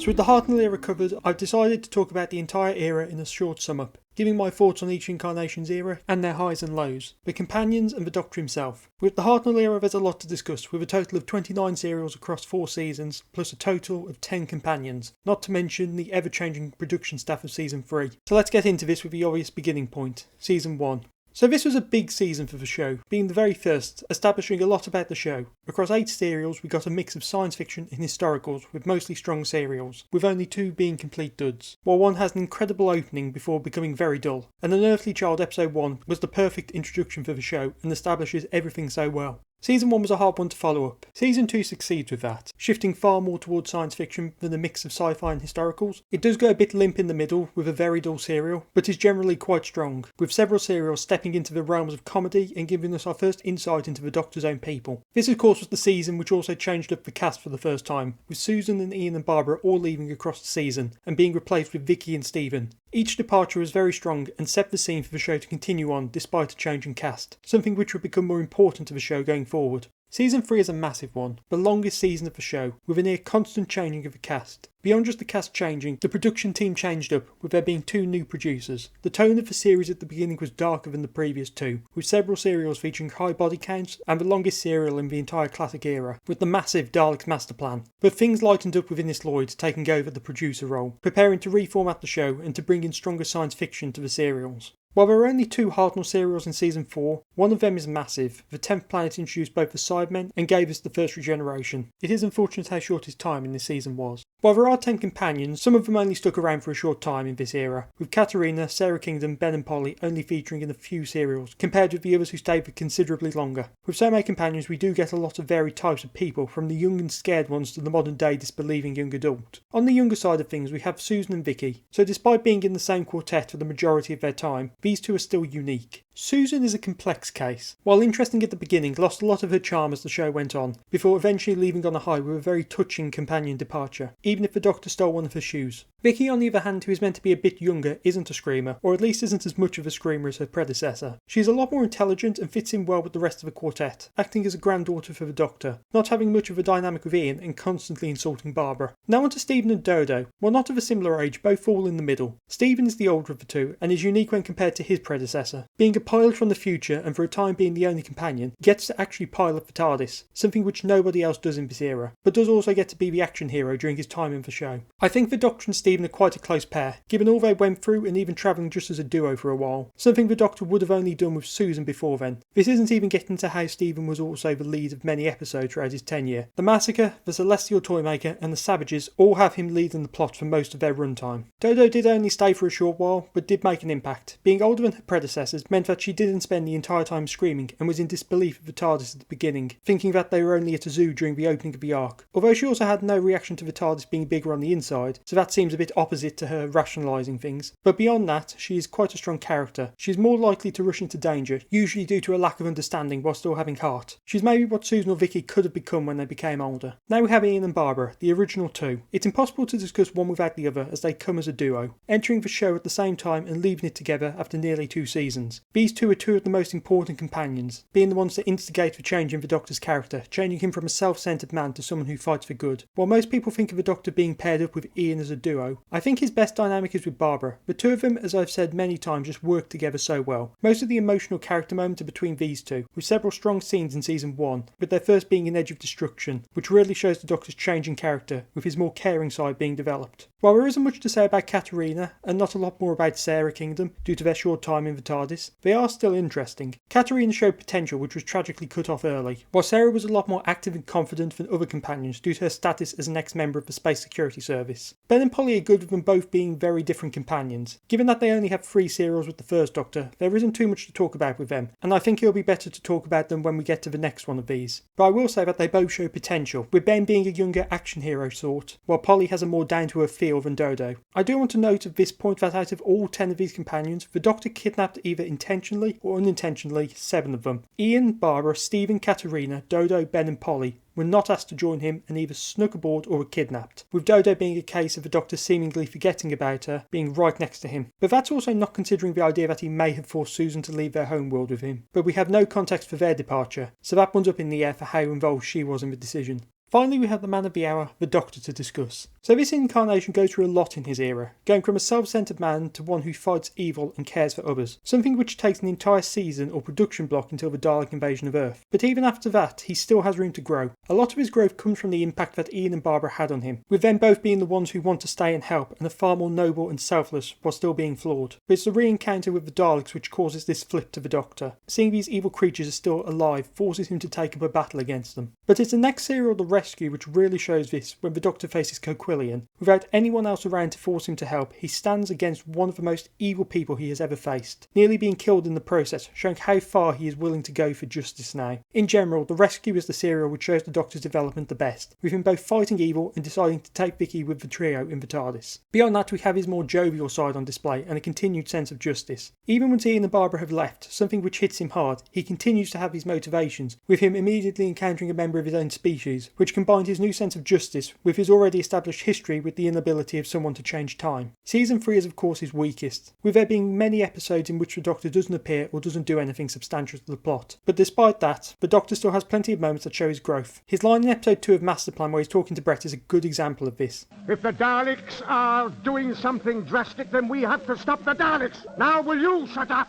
So with the Hartnell era covered, I've decided to talk about the entire era in a short sum up, giving my thoughts on each incarnation's era and their highs and lows, the companions and the Doctor himself. With the Hartnell era there's a lot to discuss, with a total of 29 serials across 4 seasons, plus a total of 10 companions, not to mention the ever-changing production staff of Season 3. So let's get into this with the obvious beginning point, Season 1. So this was a big season for the show, being the very first, establishing a lot about the show. Across 8 serials we got a mix of science fiction and historicals, with mostly strong serials, with only 2 being complete duds, while one has an incredible opening before becoming very dull. And Unearthly Child Episode 1 was the perfect introduction for the show and establishes everything so well. Season 1 was a hard one to follow up. Season 2 succeeds with that, shifting far more towards science fiction than a mix of sci-fi and historicals. It does go a bit limp in the middle with a very dull serial, but is generally quite strong, with several serials stepping into the realms of comedy and giving us our first insight into the Doctor's own people. This of course was the season which also changed up the cast for the first time, with Susan and Ian and Barbara all leaving across the season and being replaced with Vicky and Stephen. Each departure was very strong and set the scene for the show to continue on despite a change in cast, something which would become more important to the show going forward. Season 3 is a massive one, the longest season of the show, with a near constant changing of the cast. Beyond just the cast changing, the production team changed up, with there being 2 new producers. The tone of the series at the beginning was darker than the previous 2, with several serials featuring high body counts and the longest serial in the entire classic era, with the massive Daleks master plan. But things lightened up with Innes Lloyd taking over the producer role, preparing to reformat the show and to bring in stronger science fiction to the serials. While there are only 2 Hartnell serials in Season 4, one of them is massive. The 10th planet introduced both the Cybermen and gave us the first regeneration. It is unfortunate how short his time in this season was. While there are 10 companions, some of them only stuck around for a short time in this era, with Katarina, Sarah Kingdom, Ben and Polly only featuring in a few serials, compared with the others who stayed for considerably longer. With so many companions we do get a lot of varied types of people, from the young and scared ones to the modern day disbelieving young adult. On the younger side of things we have Susan and Vicky, so despite being in the same quartet for the majority of their time, these 2 are still unique. Susan is a complex case. While interesting at the beginning, lost a lot of her charm as the show went on, before eventually leaving on a high with a very touching companion departure, even if the Doctor stole one of her shoes. Vicky, on the other hand, who is meant to be a bit younger, isn't a screamer, or at least isn't as much of a screamer as her predecessor. She is a lot more intelligent and fits in well with the rest of the quartet, acting as a granddaughter for the Doctor, not having much of a dynamic with Ian and constantly insulting Barbara. Now on to Stephen and Dodo. While not of a similar age, both fall in the middle. Stephen is the older of the 2 and is unique when compared to his predecessor. Being a pilot from the future and for a time being the only companion, gets to actually pilot the TARDIS, something which nobody else does in this era, but does also get to be the action hero during his time in the show. I think the Doctor and Stephen are quite a close pair, given all they went through and even travelling just as a duo for a while, something the Doctor would have only done with Susan before then. This isn't even getting to how Stephen was also the lead of many episodes throughout his tenure. The Massacre, the Celestial Toymaker and the Savages all have him leading the plot for most of their runtime. Dodo did only stay for a short while, but did make an impact. Being older than her predecessors meant that she didn't spend the entire time screaming and was in disbelief of the TARDIS at the beginning, thinking that they were only at a zoo during the opening of the arc. Although she also had no reaction to the TARDIS being bigger on the inside, so that seems a bit opposite to her rationalising things. But beyond that, she is quite a strong character. She is more likely to rush into danger, usually due to a lack of understanding while still having heart. She's maybe what Susan or Vicky could have become when they became older. Now we have Ian and Barbara, the original 2. It's impossible to discuss one without the other as they come as a duo, entering the show at the same time and leaving it together after nearly 2 seasons. These 2 are 2 of the most important companions, being the ones that instigate the change in the Doctor's character, changing him from a self-centred man to someone who fights for good. While most people think of the Doctor being paired up with Ian as a duo, I think his best dynamic is with Barbara. The 2 of them, as I've said many times, just work together so well. Most of the emotional character moments are between these 2, with several strong scenes in Season 1, with their first being in Edge of Destruction, which really shows the Doctor's change in character, with his more caring side being developed. While there isn't much to say about Katarina, and not a lot more about Sarah Kingdom, due to their short time in the TARDIS, they are still interesting. Katarina showed potential which was tragically cut off early, while Sarah was a lot more active and confident than other companions due to her status as an ex-member of the Space Security Service. Ben and Polly are good with them both being very different companions. Given that they only have 3 serials with the first Doctor, there isn't too much to talk about with them, and I think it'll be better to talk about them when we get to the next one of these. But I will say that they both show potential, with Ben being a younger action hero sort, while Polly has a more down-to-earth feel than Dodo. I do want to note at this point that out of all 10 of these companions, the Doctor kidnapped either intentionally or unintentionally 7 of them. Ian, Barbara, Stephen, Katarina, Dodo, Ben and Polly were not asked to join him and either snuck aboard or were kidnapped, with Dodo being a case of the Doctor seemingly forgetting about her, being right next to him. But that's also not considering the idea that he may have forced Susan to leave their homeworld with him. But we have no context for their departure, so that one's up in the air for how involved she was in the decision. Finally, we have the man of the hour, the Doctor, to discuss. So this incarnation goes through a lot in his era, going from a self-centered man to one who fights evil and cares for others, something which takes an entire season or production block until the Dalek invasion of Earth. But even after that, he still has room to grow. A lot of his growth comes from the impact that Ian and Barbara had on him, with them both being the ones who want to stay and help and are far more noble and selfless while still being flawed. But it's the re-encounter with the Daleks which causes this flip to the Doctor. Seeing these evil creatures are still alive forces him to take up a battle against them. But it's the next serial, The Rescue, which really shows this when the Doctor faces Coquillian. Without anyone else around to force him to help, he stands against one of the most evil people he has ever faced, nearly being killed in the process, showing how far he is willing to go for justice now. In general, The Rescue is the serial which shows the Doctor's development the best, with him both fighting evil and deciding to take Vicky with the trio in the TARDIS. Beyond that, we have his more jovial side on display and a continued sense of justice. Even once Ian and Barbara have left, something which hits him hard, he continues to have his motivations, with him immediately encountering a member of his own species, which combined his new sense of justice with his already established history with the inability of someone to change time. Season 3 is of course his weakest, with there being many episodes in which the Doctor doesn't appear or doesn't do anything substantial to the plot. But despite that, the Doctor still has plenty of moments that show his growth. His line in episode 2 of Masterplan where he's talking to Brett is a good example of this. If the Daleks are doing something drastic, then we have to stop the Daleks. Now will you shut up,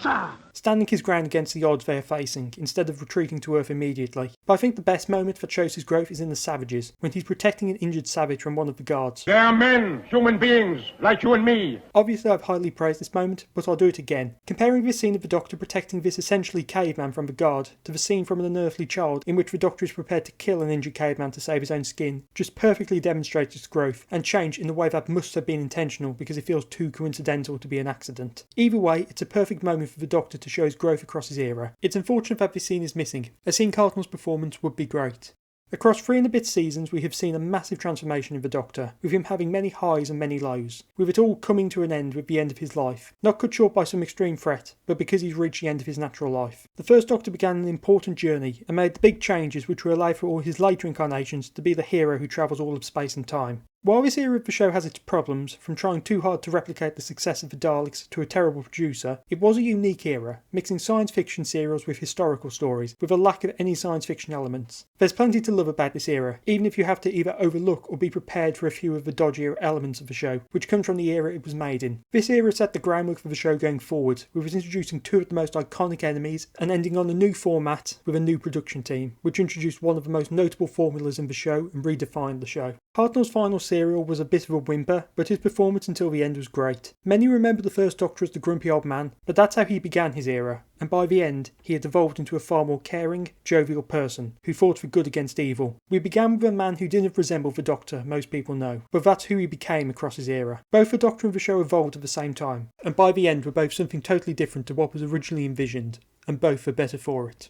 sir? Standing his ground against the odds they are facing, instead of retreating to Earth immediately. But I think the best moment that shows his growth is in The Savages, when he's protecting an injured savage from one of the guards. They are men, human beings, like you and me. Obviously I've highly praised this moment, but I'll do it again. Comparing this scene of the Doctor protecting this essentially caveman from the guard, to the scene from An Unearthly Child, in which the Doctor is prepared to kill an injured caveman to save his own skin, just perfectly demonstrates his growth, and change in a way that must have been intentional because it feels too coincidental to be an accident. Either way, it's a perfect moment for the Doctor to show his growth across his era. It's unfortunate that this scene is missing. A scene Cartnell's performance would be great. Across 3 and a bit seasons, we have seen a massive transformation in the Doctor, with him having many highs and many lows, with it all coming to an end with the end of his life. Not cut short by some extreme threat, but because he's reached the end of his natural life. The first Doctor began an important journey, and made the big changes which will allow for all his later incarnations to be the hero who travels all of space and time. While this era of the show has its problems, from trying too hard to replicate the success of the Daleks to a terrible producer, it was a unique era, mixing science fiction serials with historical stories, with a lack of any science fiction elements. There's plenty to love about this era, even if you have to either overlook or be prepared for a few of the dodgier elements of the show, which comes from the era it was made in. This era set the groundwork for the show going forward, with it introducing 2 of the most iconic enemies, and ending on a new format with a new production team, which introduced one of the most notable formulas in the show and redefined the show. Hartnell's final serial was a bit of a whimper, but his performance until the end was great. Many remember the first Doctor as the grumpy old man, but that's how he began his era, and by the end, he had evolved into a far more caring, jovial person, who fought for good against evil. We began with a man who didn't resemble the Doctor most people know, but that's who he became across his era. Both the Doctor and the show evolved at the same time, and by the end were both something totally different to what was originally envisioned, and both were better for it.